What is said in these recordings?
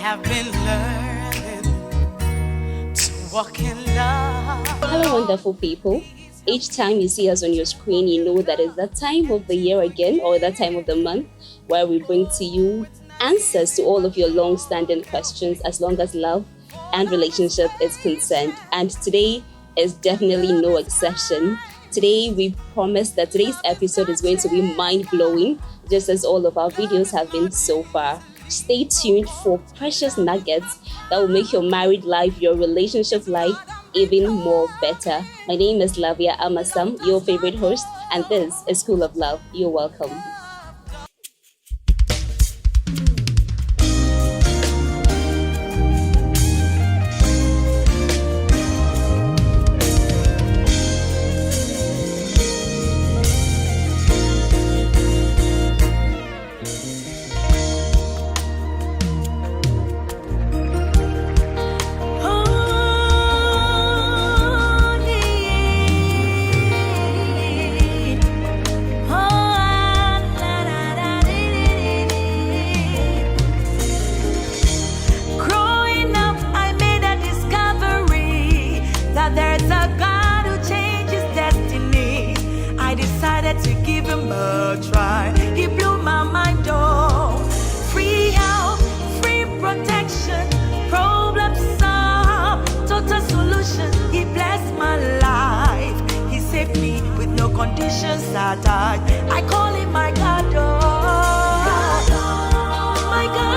have been learning to walk in love. Hello, wonderful people. Each time you see us on your screen, you know that it's that time of the year again, or that time of the month, where we bring to you answers to all of your long-standing questions as long as love and relationship is concerned. And today is definitely no exception. Today, we promise that today's episode is going to be mind-blowing, just as all of our videos have been so far. Stay tuned for precious nuggets that will make your married life, your relationship life, even more better. My name is Lavia Amasam, your favorite host, and this is School of Love. You're welcome. To give him a try, he blew my mind. Oh, free help, free protection, problem solved, total solution. He blessed my life. He saved me with no conditions attached. I call him my God. Oh, my God.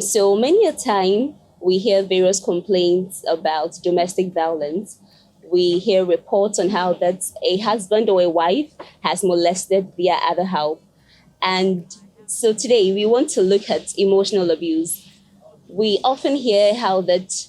So many a time we hear various complaints about domestic violence. We hear reports on how that a husband or a wife has molested their other half. And so today we want to look at emotional abuse. We often hear how that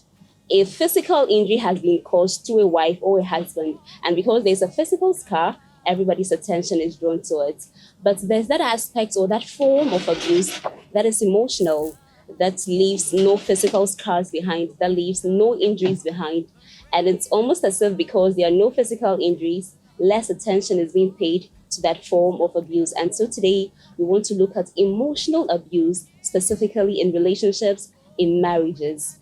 a physical injury has been caused to a wife or a husband. And because there's a physical scar, everybody's attention is drawn to it. But there's that aspect or that form of abuse that is emotional, that leaves no physical scars behind, that leaves no injuries behind. And it's almost as if because there are no physical injuries, less attention is being paid to that form of abuse. And so today, we want to look at emotional abuse, specifically in relationships, in marriages.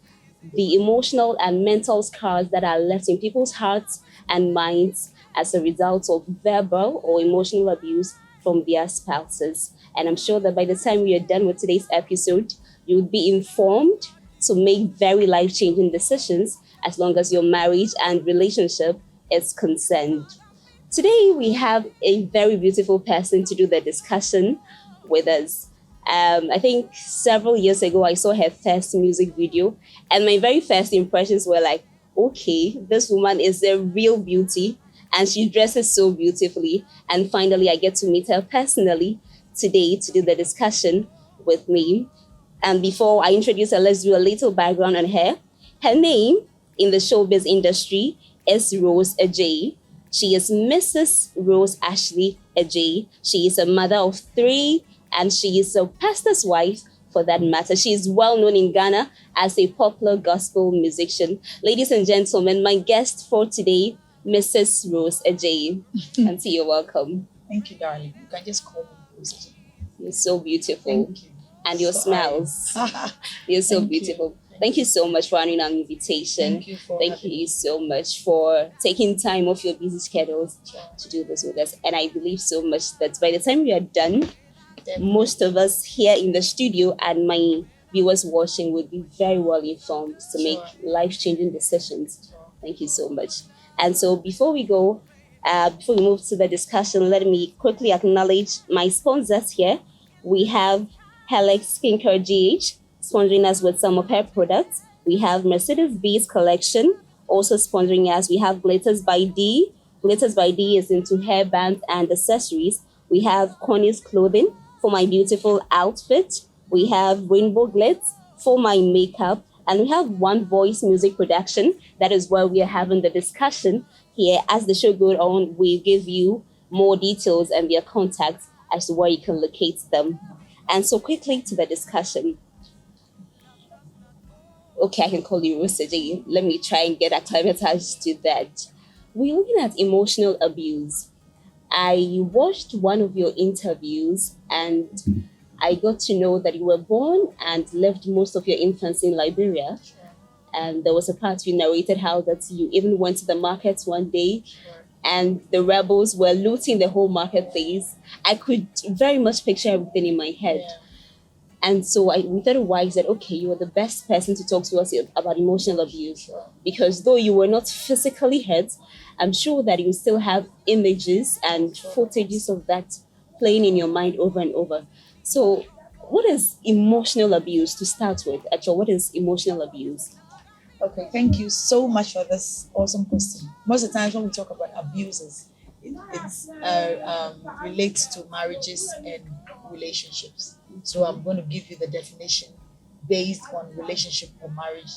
The emotional and mental scars that are left in people's hearts and minds as a result of verbal or emotional abuse from their spouses. And I'm sure that by the time we are done with today's episode, you would be informed to make very life-changing decisions as long as your marriage and relationship is concerned. Today, we have a very beautiful person to do the discussion with us. I think several years ago, I saw her first music video, and my very first impressions were like, okay, this woman is a real beauty, and she dresses so beautifully. And finally, I get to meet her personally today to do the discussion with me. And before I introduce her, let's do a little background on her. Her name in the showbiz industry is Rose Adjei. She is Mrs. Rose Adjei. She is a mother of 3, and she is a pastor's wife for that matter. She is well known in Ghana as a popular gospel musician. Ladies and gentlemen, my guest for today, Mrs. Rose Adjei. Auntie, you're welcome. Thank you, darling. You can just call me Rose Adjei. You're so beautiful. Thank you. And your smiles. You're so beautiful. Thank you so much for honoring our invitation. Thank you so much for taking time off your busy schedules to do this with us. And I believe so much that by the time we are done, most of us here in the studio and my viewers watching would be very well informed to make life-changing decisions. Thank you so much. And so before we go, before we move to the discussion, let me quickly acknowledge my sponsors here. We have Hellooo Skincare GH, sponsoring us with some of her products. We have Mercedes-Benz Collection, also sponsoring us. We have Glitters by D. Glitters by D is into hairbands and accessories. We have Connie's Clothing for my beautiful outfit. We have Rainbow Glitz for my makeup. And we have one voice music production. That is where we are having the discussion here. As the show goes on, we give you more details and their contacts as to where you can locate them. And so quickly to the discussion. Okay, I can call you Rose Adjei. Let me try and get acclimatized to that. We're looking at emotional abuse. I watched one of your interviews and I got to know that you were born and lived most of your infancy in Liberia. Sure. And there was a part you narrated how that you even went to the market one day Sure. and the rebels were looting the whole marketplace. I could very much picture everything in my head. Yeah. And so we thought it wise that, okay, you are the best person to talk to us about emotional abuse. Sure. Because though you were not physically hurt, I'm sure that you still have images and footages of that playing in your mind over and over. So, what is emotional abuse to start with? Actually, what is emotional abuse? Okay, thank you so much for this awesome question. Most of the times when we talk about abuses, it's relates to marriages and relationships. So I'm going to give you the definition based on relationship or marriage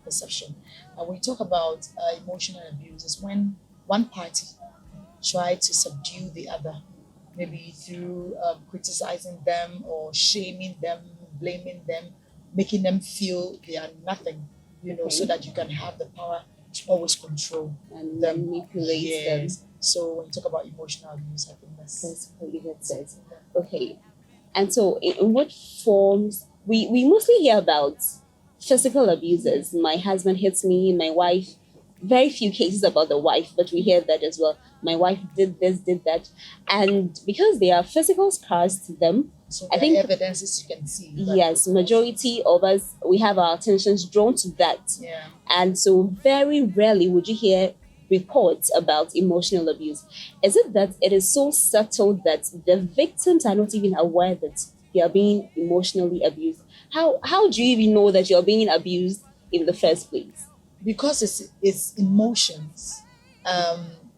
perception. And when we talk about emotional abuse, is when one party try to subdue the other, maybe through criticizing them or shaming them, blaming them, making them feel they are nothing, so that you can have the power to always control And them. manipulate them. Yes. So when you talk about emotional abuse, I think that's Basically, that's it. Okay. And so, in what forms? We mostly hear about physical abuses. My husband hits me, my wife. Very few cases about the wife, but we hear that as well. My wife did this, did that. And because there are physical scars to them, so I there think- are evidences you can see. that- yes, majority of us, we have our attentions drawn to that. Yeah. And so, very rarely would you hear reports about emotional abuse. Is it that it is so subtle that the victims are not even aware that they are being emotionally abused? How do you even know that you're being abused in the first place? Because it's emotions,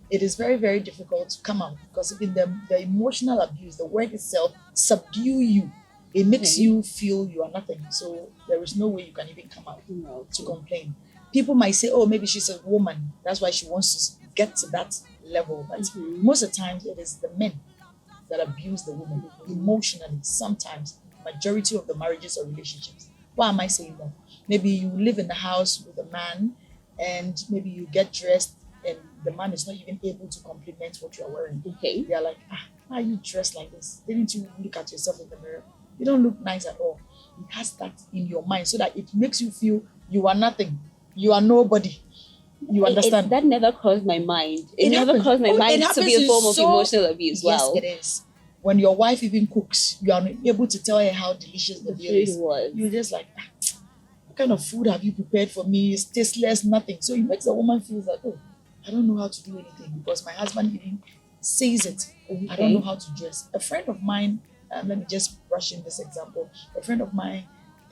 it is very, very difficult to come out, because even the emotional abuse, the word itself subdue you. It makes Okay. you feel you are nothing. So there is no way you can even come out No. to complain. People might say, oh, maybe she's a woman, that's why she wants to get to that level. But Mhm. most of the times it is the men that abuse the woman emotionally. Sometimes, majority of the marriages or relationships. Why am I saying that? Maybe you live in the house with a man and maybe you get dressed and the man is not even able to compliment what you're wearing. Okay. They're like, why are you dressed like this? Didn't you look at yourself in the mirror? You don't look nice at all. It has that in your mind so that it makes you feel you are nothing. You are nobody. You understand? That never crossed my mind. It never happens. crossed my Oh, it mind to happens be a in form of so- emotional abuse. Yes, Wow. it is. When your wife even cooks, you are able to tell her how delicious the The meal food is. was. You're just like, what kind of food have you prepared for me? It's tasteless, nothing. So it makes the woman feel like, oh, I don't know how to do anything because my husband even says it. I don't know how to dress. A friend of mine, let me just brush in this example. A friend of mine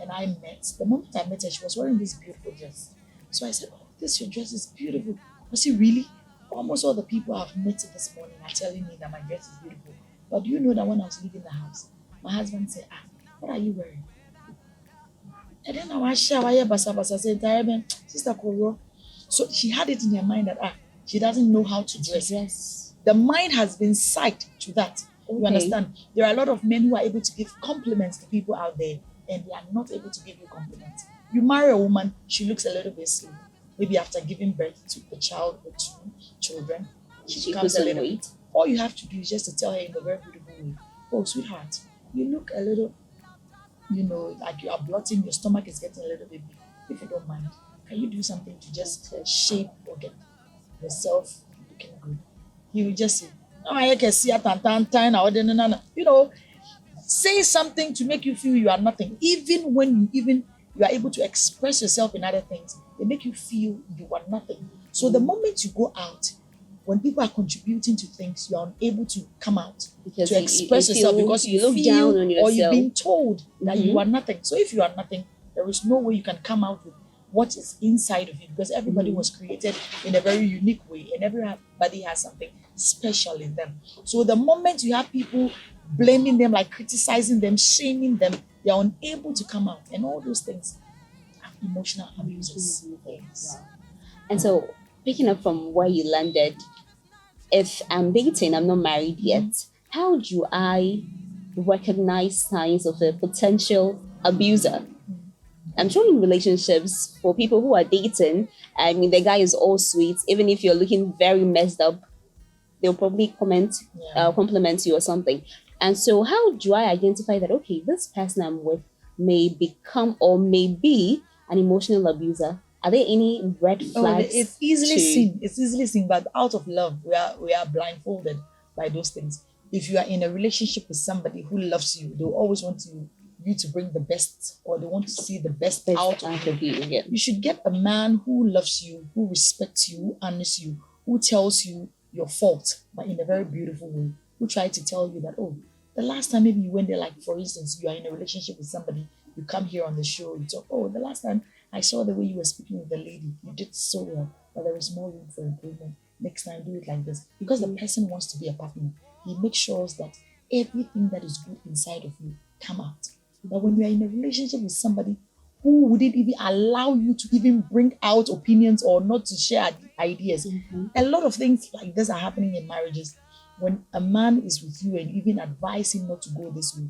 and I met. The moment I met her, she was wearing this beautiful dress. So I said, oh, your dress is beautiful. I said, really? Almost all the people I've met this morning are telling me that my dress is beautiful. But do you know that when I was leaving the house, my husband said, what are you wearing? And then I was said, Sister Koro. So she had it in her mind that she doesn't know how to dress. Yes. The mind has been psyched to that. You Okay. understand? There are a lot of men who are able to give compliments to people out there and they are not able to give you compliments. You marry a woman, she looks a little bit slim. Maybe after giving birth to a child or two children, she becomes puts a on little weight. all you have to do is just to tell her in a very beautiful way, oh, sweetheart, you look a little, like you are bloating, your stomach is getting a little bit big. If you don't mind, can you do something to just shape or get yourself looking good? He will just say, oh, I can see say something to make you feel you are nothing. Even when you are able to express yourself in other things, they make you feel you are nothing. So the moment you go out, when people are contributing to things, you are unable to come out Because to express you yourself feel- because you you look feel down on or you've yourself. been told that you Mhm. are nothing. So if you are nothing, there is no way you can come out with what is inside of you because everybody was created in a very unique way and everybody has something special in them. So the moment you have people blaming them, like criticizing them, shaming them, they are unable to come out. And all those things are emotional abusers. Wow. And so, picking up from where you landed, if I'm dating, I'm not married yet, how do I recognize signs of a potential abuser? I'm sure in relationships, for people who are dating, I mean, the guy is all sweet. Even if you're looking very messed up, they'll probably compliment you or something. And so, how do I identify that, okay, this person I'm with may become or may be an emotional abuser? Are there any red flags? It's easily seen. It's easily seen, but out of love, we are blindfolded by those things. If you are in a relationship with somebody who loves you, they always want you to bring the best, or they want to see the best out of you. Yeah. You should get a man who loves you, who respects you, who honors you, who tells you your fault, but in a very beautiful way. Who try to tell you that, oh, the last time maybe you went there, like for instance, you are in a relationship with somebody, you come here on the show, you talk, oh, the last time I saw the way you were speaking with the lady, you did so well, but there is more room for improvement. Next time, do it like this. Because the person wants to be a partner, he makes sure that everything that is good inside of you come out. But when you are in a relationship with somebody who wouldn't even allow you to even bring out opinions or not to share ideas, a lot of things like this are happening in marriages. When a man is with you and even advise him not to go this way,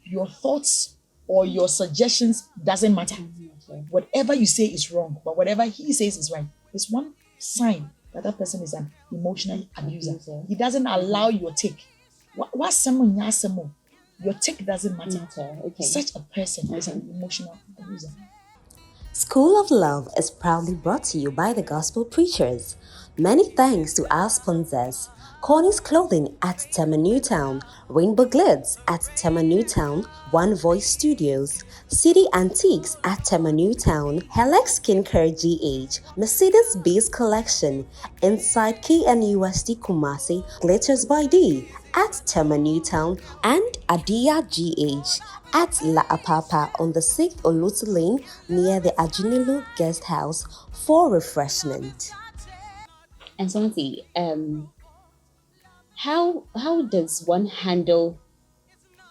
your thoughts or your suggestions doesn't matter. Whatever you say is wrong, but whatever he says is right. It's one sign that that person is an emotional abuser. He doesn't allow your take. What someone your take doesn't matter. Okay. Such a person is an emotional abuser. School of Love is proudly brought to you by the Gospel Preachers. Many thanks to our sponsors: Corny's Clothing at Tema Newtown, Rainbow Glids at Tema Newtown, One Voice Studios, City Antiques at Tema Newtown, Helex Skincare GH, Mercedes-Benz Collection, Inside KNUST Kumasi, Glitters by D at Tema Newtown, and Adia GH at La Apapa on the 6th Olutu Lane near the Ajunilu Guest House for refreshment. And Santi, how does one handle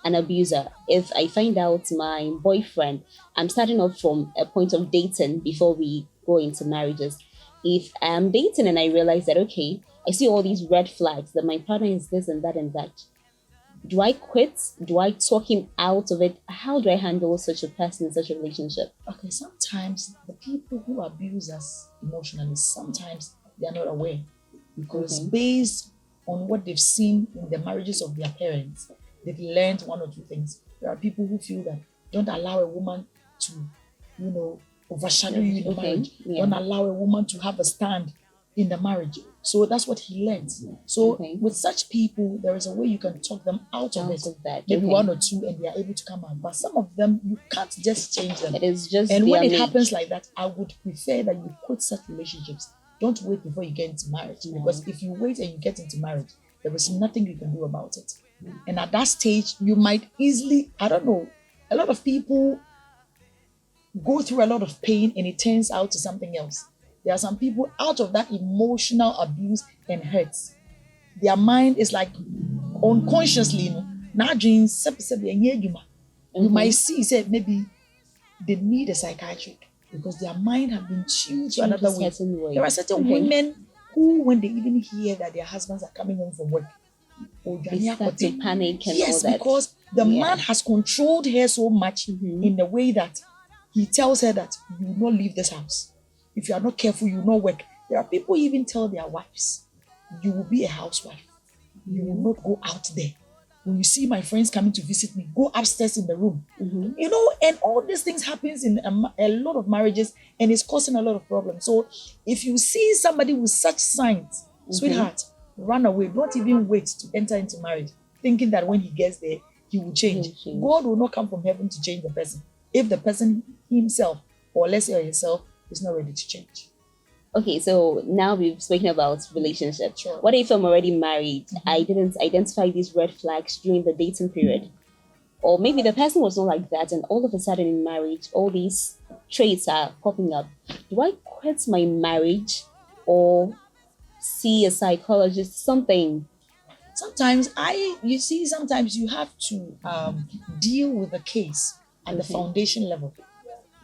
an abuser? If I find out my boyfriend, I'm starting off from a point of dating before we go into marriages. If I'm dating and I realize that, okay, I see all these red flags, that my partner is this and that and that, do I quit? Do I talk him out of it? How do I handle such a person in such a relationship? Okay, sometimes the people who abuse us emotionally, sometimes they are not aware, because based on what they've seen in the marriages of their parents, they've learned one or two things. There are people who feel that don't allow a woman to, overshadow you in the marriage. Yeah. Don't allow a woman to have a stand in the marriage. So that's what he learned. So with such people, there is a way you can talk them out of it. Maybe one or two, and they are able to come out. But some of them, you can't just change them. It is just and when it happens like that, I would prefer that you quit such relationships. Don't wait before you get into marriage. Because if you wait and you get into marriage, there is nothing you can do about it. And at that stage, you might easily, I don't know, a lot of people go through a lot of pain and it turns out to something else. There are some people out of that emotional abuse and hurts. Their mind is like unconsciously, you might see, say maybe they need a psychiatric because their mind has been tuned to another way. There are certain women who, when they even hear that their husbands are coming home from work, they start to panic and all that. Yes, because the man has controlled her so much in the way that he tells her that you will not leave this house. If you are not careful, you will not work. There are people who even tell their wives, you will be a housewife. You will not go out there. When you see my friends coming to visit me, go upstairs in the room. And all these things happens in a lot of marriages, and it's causing a lot of problems. So if you see somebody with such signs, sweetheart, run away. Don't even wait to enter into marriage, thinking that when he gets there, he will change. God will not come from heaven to change the person if the person himself, or let's say yourself, is not ready to change. Okay, so now we've spoken about relationships. Sure. What if I'm already married? I didn't identify these red flags during the dating period. Or maybe the person was not like that, and all of a sudden in marriage, all these traits are popping up. Do I quit my marriage or see a psychologist, something? Sometimes sometimes you have to deal with the case at the foundation level.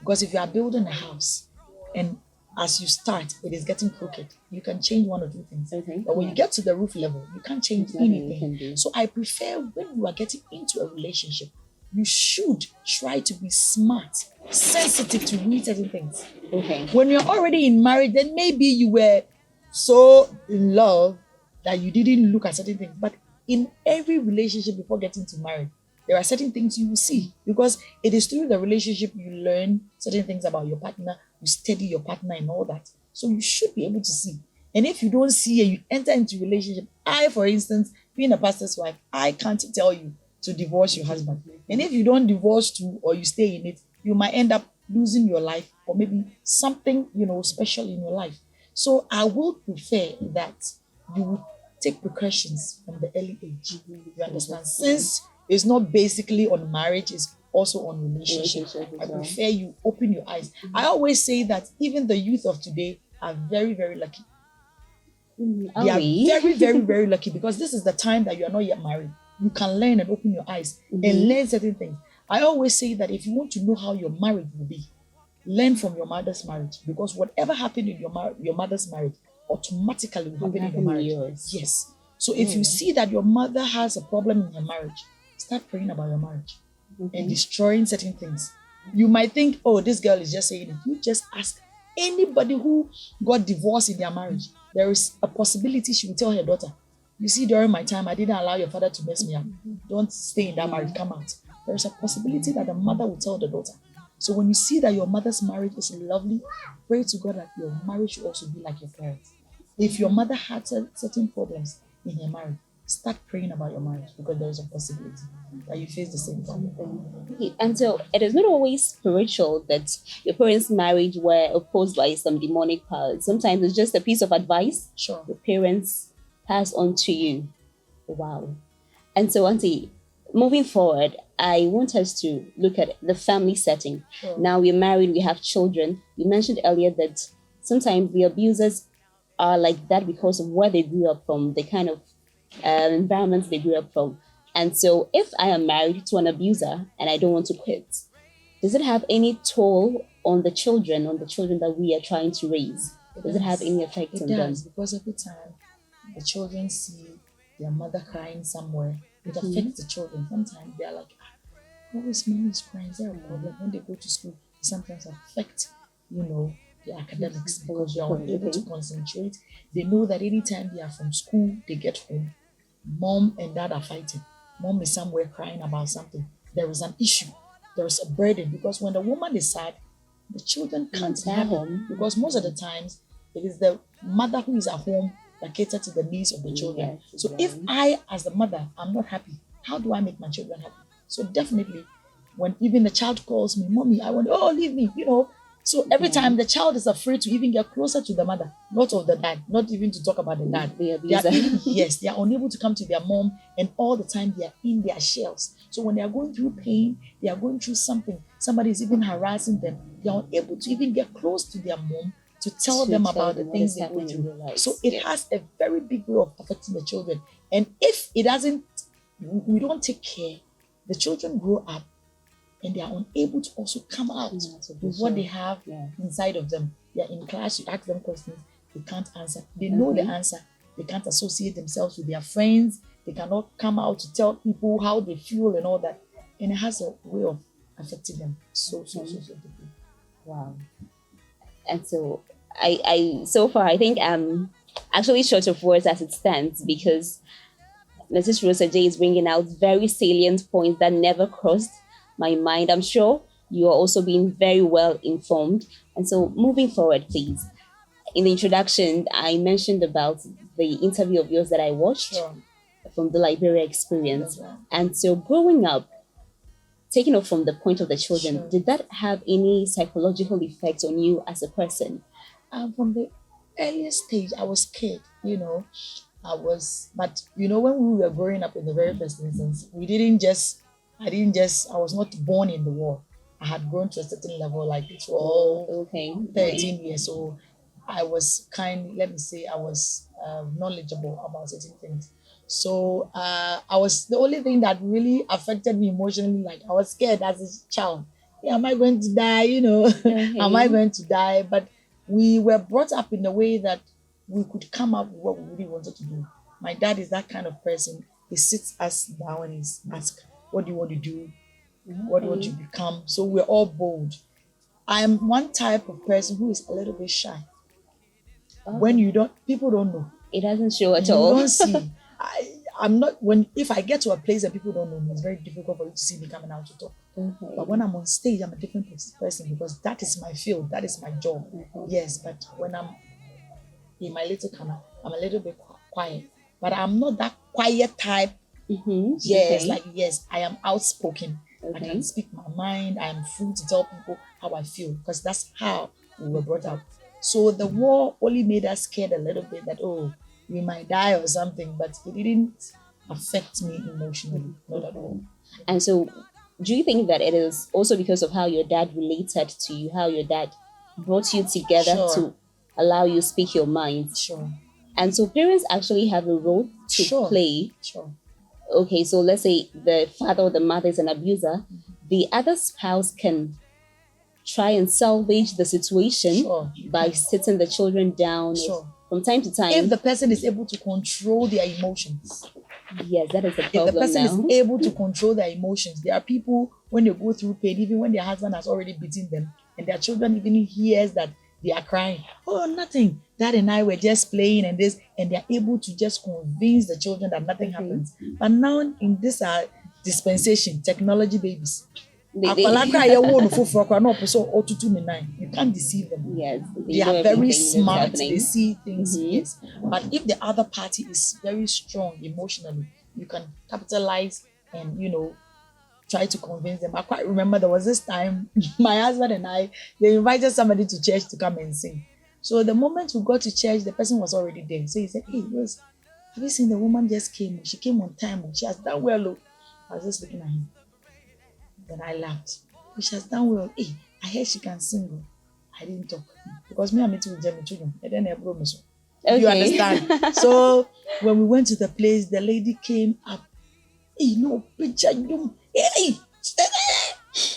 Because if you are building a house and as you start, it is getting crooked, you can change one or two things. Okay. But when you get to the roof level, you can't change There's nothing you can anything. do. So I prefer when you are getting into a relationship, you should try to be smart, sensitive to read certain things. Okay. When you're already in marriage, then maybe you were so in love that you didn't look at certain things. But in every relationship before getting to marriage, there are certain things you will see because it is through the relationship you learn certain things about your partner, you study your partner and all that. So you should be able to see. And if you don't see and you enter into a relationship, I, for instance, being a pastor's wife, I can't tell you to divorce your husband. And if you don't divorce too or you stay in it, you might end up losing your life or maybe something, special in your life. So I would prefer that you would take precautions from the early age. You understand? Since it's not basically on marriage, it's also on relationship. I prefer you open your eyes. I always say that even the youth of today are very, very lucky. They are very, very, very lucky because this is the time that you are not yet married. You can learn and open your eyes and learn certain things. I always say that if you want to know how your marriage will be, learn from your mother's marriage because whatever happened in your mother's marriage automatically will happen in your marriage. Yes. So if you see that your mother has a problem in her marriage, start praying about your marriage and destroying certain things. You might think, oh, this girl is just saying it. You just ask anybody who got divorced in their marriage. There is a possibility she will tell her daughter, you see, during my time, I didn't allow your father to mess me up. Don't stay in that marriage, come out. There is a possibility that the mother will tell the daughter. So when you see that your mother's marriage is lovely, pray to God that your marriage should also be like your parents. If your mother had certain problems in her marriage, start praying about your marriage because there is a possibility that you face the same problem. Okay. And so it is not always spiritual that your parents' marriage were opposed by some demonic powers. Sometimes it's just a piece of advice Sure. your parents pass on to you. Wow. And so, Auntie, moving forward, I want us to look at the family setting. Sure. Now we're married, we have children. You mentioned earlier that sometimes the abusers are like that because of where they grew up from, the kind of environments they grew up from. And so if I am married to an abuser and I don't want to quit, does it have any toll on the children that we are trying to raise? Does it have any effect on them? It does, because every time the children see their mother crying somewhere, it affects the children. Sometimes they are like, always mommy is crying, is there a problem? When they go to school, it sometimes affect, the academics because they are unable to concentrate. They know that anytime they are from school, they get home, mom and dad are fighting. Mom is somewhere crying about something. There is an issue. There is a burden because when the woman is sad, the children can't be happy because most of the times it is the mother who is at home that cater to the needs of the children. Yes, so if I, as the mother, am not happy, how do I make my children happy? So definitely, when even the child calls me, mommy, I want, leave me, So every time the child is afraid to even get closer to the mother, not of the dad, not even to talk about the dad. They are unable to come to their mom, and all the time they are in their shells. So when they are going through pain, they are going through something, somebody is even harassing them, they are unable to even get close to their mom to tell them about the things they go through. So it has a very big way of affecting the children. And if it doesn't, we don't take care, the children grow up and they are unable to also come out with what they have inside of them. They are in class, you ask them questions, they can't answer. They know the answer, they can't associate themselves with their friends, they cannot come out to tell people how they feel and all that. And it has a way of affecting them so deeply. Wow. And so I so far I think I'm actually short of words as it stands because Mrs. Rose Adjei is bringing out very salient points that never crossed my mind. I'm sure you are also being very well informed. And so moving forward, please. In the introduction, I mentioned about the interview of yours that I watched from the Liberia experience. Right. And so growing up, taking off from the point of the children, did that have any psychological effect on you as a person? From the earliest stage, I was scared, but when we were growing up in the very first instance, I was not born in the war. I had grown to a certain level, like 12, 13 years. So I was knowledgeable about certain things. So I was, the only thing that really affected me emotionally, like I was scared as a child. am I going to die? Am I going to die? But we were brought up in a way that we could come up with what we really wanted to do. My dad is that kind of person. He sits us down and he asks, what do you want to do? What do you want to become? So we're all bold. I am one type of person who is a little bit shy. When people don't know. It doesn't show at you all. You don't see. I'm not, if I get to a place that people don't know me, it's very difficult for you to see me coming out to talk. But when I'm on stage, I'm a different person because that is my field, that is my job. Yes, but when I'm in my little corner, I'm a little bit quiet. But I'm not that quiet type. Yes, I am outspoken. I can speak my mind. I am free to tell people how I feel because that's how we were brought up. So the war only made us scared a little bit that, we might die or something, but it didn't affect me emotionally, not at all. And so do you think that it is also because of how your dad related to you, how your dad brought you together to allow you to speak your mind? Sure. And so parents actually have a role to play. Sure. Okay, so let's say the father or the mother is an abuser. The other spouse can try and salvage the situation by sitting the children down from time to time. If the person is able to control their emotions. Yes, that is the problem. If the person is able to control their emotions, there are people when they go through pain, even when their husband has already beaten them, and their children even hears that they are crying. Oh, nothing. Dad and I were just playing and this, and they are able to just convince the children that nothing happens. But now in this dispensation, technology babies. You can't deceive them. Yes, they are very smart. They see things. Yes, but if the other party is very strong emotionally, you can capitalize and try to convince them. I quite remember there was this time my husband and I, they invited somebody to church to come and sing. So the moment we got to church, the person was already there. So he said, "Hey, Rose, have you seen the woman just came? She came on time. She has done well." I was just looking at him. Then I laughed. She has done well. Hey, I heard she can sing. I didn't talk because me and me too children. And then I promise. You understand? So when we went to the place, the lady came up. Hey, no picture. Hey.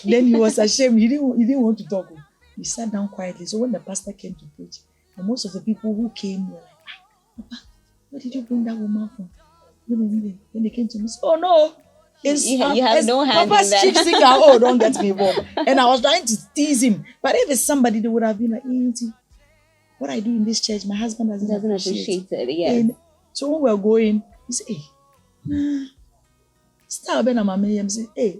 Then he was ashamed. He didn't want to talk. He sat down quietly. So when the pastor came to preach, and most of the people who came were like, "Papa, where did you bring that woman from?" Then they came to me. Oh no. You have no hand Papa's in that. chief singer. Oh, don't get me involved. And I was trying to tease him. But if it's somebody, they would have been like, what I do in this church, my husband doesn't appreciate it. Yes. And so when we're going, he said, "Hey, Star Ben and Mama say, hey,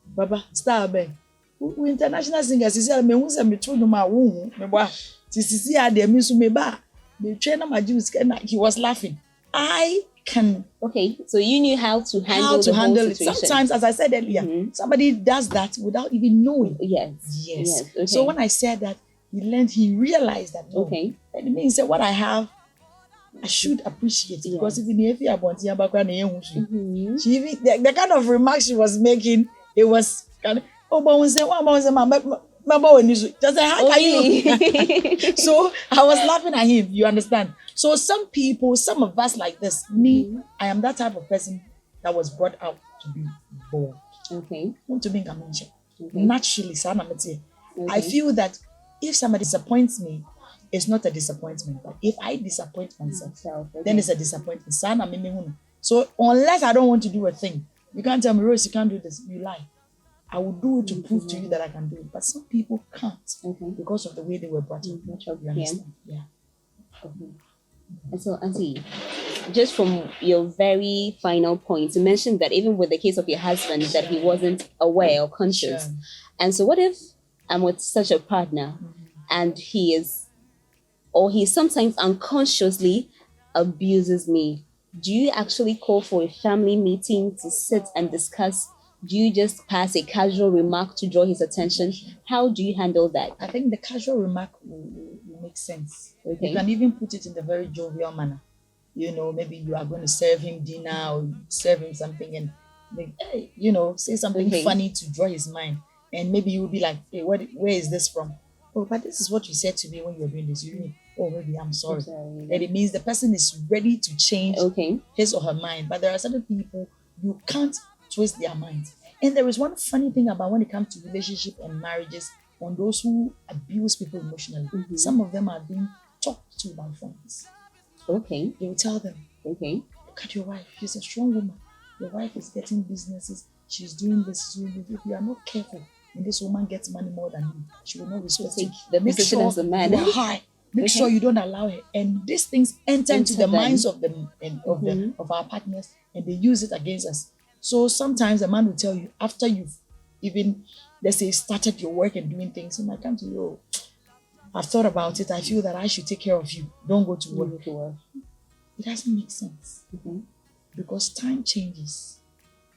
Baba, Star Ben. We international singers. He said, me who's me told my womb, me boy. See, I did me so me ba. Me train my Jews. He was laughing. Okay, so you knew how to handle the whole situation. It. Sometimes, as I said earlier, somebody does that without even knowing. Yes. Okay. So when I said that, he realized that. It means that what I have, I should appreciate it because even if you are born, she even the kind of remarks she was making, it was kind of just say, how can you? So I was laughing at him, you understand? So some of us like this, me, I am that type of person that was brought out to be bold. Want to be naturally. I feel that if somebody disappoints me, it's not a disappointment. But if I disappoint myself, then it's a disappointment. So unless I don't want to do a thing, you can't tell me, Rose, you can't do this. You lie. I will do it to prove to you that I can do it. But some people can't because of the way they were brought up. You understand? Yeah. And so, Auntie, just from your very final point, you mentioned that even with the case of your husband, that he wasn't aware or conscious. Sure. And so what if I'm with such a partner and he sometimes unconsciously abuses me? Do you actually call for a family meeting to sit and discuss? Do you just pass a casual remark to draw his attention? How do you handle that? I think the casual remark will make sense. You can even put it in the very jovial manner. Maybe you are going to serve him dinner or serve him something and, say something funny to draw his mind. And maybe you will be like, hey, where is this from? Oh, but this is what you said to me when you were doing this. You mean, oh, maybe I'm sorry. And it means the person is ready to change his or her mind. But there are certain people, you can't twist their minds. And there is one funny thing about when it comes to relationship and marriages, on those who abuse people emotionally. Some of them are being talked to by friends. Okay. They will tell them, Okay. look at your wife, she's a strong woman. Your wife is getting businesses, she's doing this, she's doing this. If you are not careful, and this woman gets money more than you, she will not respect you. The Make position sure as a man. you are high. Make sure you don't allow her. And these things enter into the minds of them and of our partners, and they use it against us. So sometimes a man will tell you, after you've even, let's say, started your work and doing things, he might come to you, oh, I've thought about it. I feel that I should take care of you. Don't go to work. It doesn't make sense. Because time changes.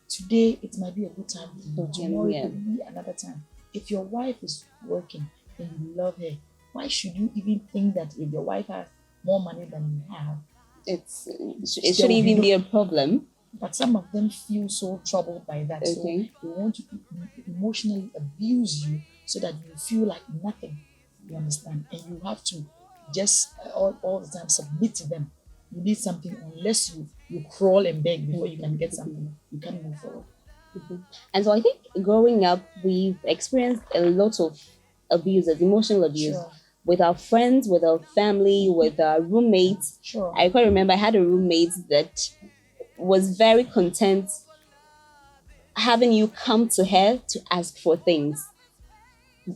Today, it might be a good time for you. Tomorrow, it could be another time. If your wife is working and you love her, why should you even think that if your wife has more money than you have, it shouldn't even be a problem? But some of them feel so troubled by that. So they want to emotionally abuse you so that you feel like nothing. You understand? And you have to just all the time submit to them. You need something, unless you crawl and beg before you can get something. You can't move forward. And so I think growing up, we've experienced a lot of abuses, emotional abuse. With our friends, with our family, with our roommates. I quite remember I had a roommate that was very content having you come to her to ask for things.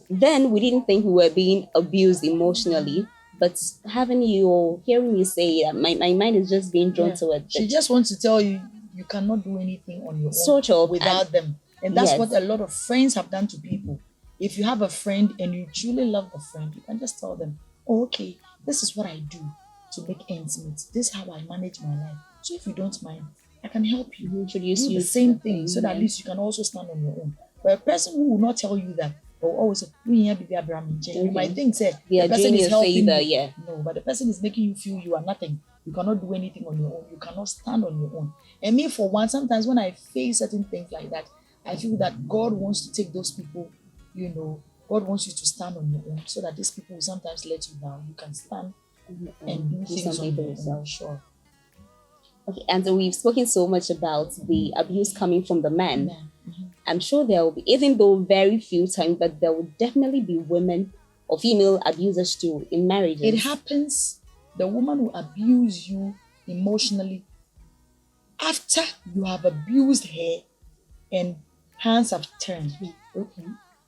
Then we didn't think we were being abused emotionally, but having you or hearing you say that my mind is just being drawn to it. She just wants to tell you you cannot do anything on your own without them. And that's what a lot of friends have done to people. If you have a friend and you truly love the friend, you can just tell them, oh, okay, this is what I do to make ends meet. This is how I manage my life. So if you don't mind, I can help you. Introduce do the same thing so that at least you can also stand on your own. But a person who will not tell you that, or always say, you might think the person is helping you. No, but the person is making you feel you are nothing. You cannot do anything on your own. You cannot stand on your own. And me, for one, sometimes when I face certain things like that, I feel that God wants to take those people, God wants you to stand on your own, so that these people will sometimes let you down. You can stand and do things on your own. Sure. Okay, and so we've spoken so much about the abuse coming from the man. I'm sure there will be, even though very few times, but there will definitely be women or female abusers too in marriages. It happens. The woman will abuse you emotionally after you have abused her and hands have turned. Okay.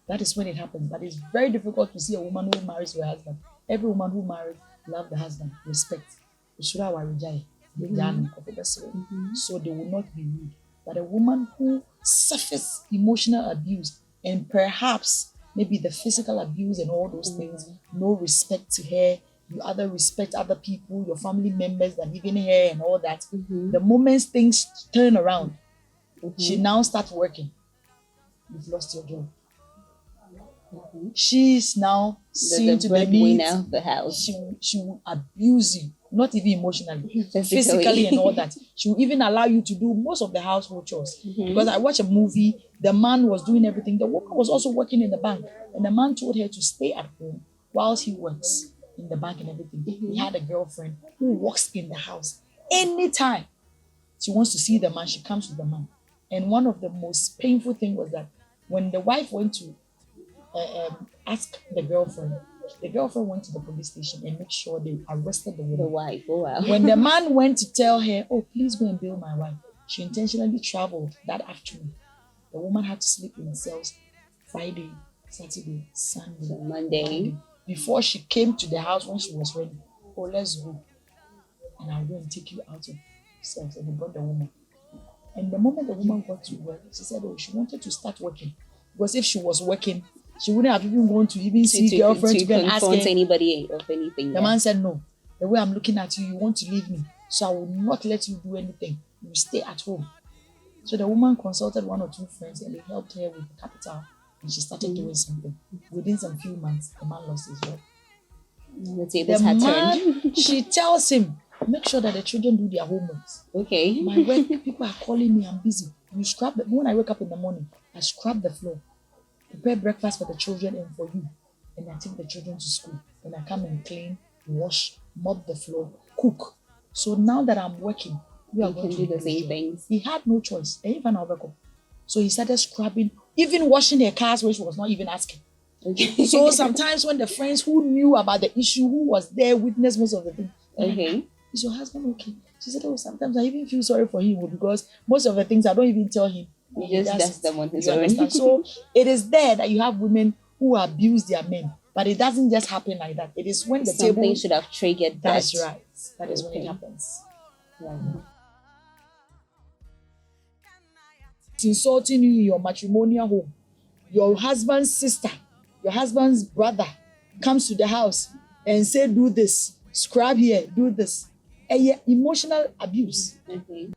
That is when it happens. But it's very difficult to see a woman who marries her husband. Every woman who marries loves the husband, respect. Rose Adjei. So they will not be rude. But a woman who suffers emotional abuse and perhaps maybe the physical abuse and all those things, no respect to her, you other respect other people, your family members than even her and all that. The moment things turn around, she now starts working. You've lost your job. She's now seen to the needs of the house. She will abuse you, not even emotionally, physically and all that. She will even allow you to do most of the household chores. Because I watched a movie, the man was doing everything. The woman was also working in the bank, and the man told her to stay at home whilst he works in the bank and everything. He had a girlfriend who works in the house. Anytime she wants to see the man, she comes to the man. And one of the most painful things was that when the wife went to ask the girlfriend went to the police station and made sure they arrested the woman. The wife, oh wow. When the man went to tell her, oh, please go and bail my wife, she intentionally traveled that afternoon. The woman had to sleep in cells Friday, Saturday, Sunday, Monday. Before she came to the house when she was ready. Oh, let's go. And I'll go and take you out of cells. And they brought the woman. And the moment the woman got to work, she said, oh, she wanted to start working. Because if she was working, she wouldn't have even gone to even see girlfriend to go and ask her anybody of anything. The man said, no, the way I'm looking at you, you want to leave me. So I will not let you do anything. You stay at home. So the woman consulted one or two friends and they helped her with the capital. And she started doing something. Within some few months, the man lost his job. The man, she tells him, make sure that the children do their homeworks. Okay. My work, people are calling me, I'm busy. You scrub when I wake up in the morning, I scrub the floor, prepare breakfast for the children and for you. And I take the children to school. Then I come and clean, wash, mop the floor, cook. So now that I'm working, you are going to do the same things. He had no choice. So he started scrubbing, even washing her cars when she was not even asking. Okay. So sometimes when the friends who knew about the issue, who was there, witnessed most of the things. Okay. Is your husband okay? She said, oh, sometimes I even feel sorry for him because most of the things I don't even tell him. He just does them on his You own. understand? So it is there that you have women who abuse their men. But it doesn't just happen like that. It is when the Something table... should have triggered that. That's right. That is when it happens. It's insulting you in your matrimonial home. Your husband's sister, your husband's brother comes to the house and say, do this, scrub here, do this. And yeah, emotional abuse. Okay.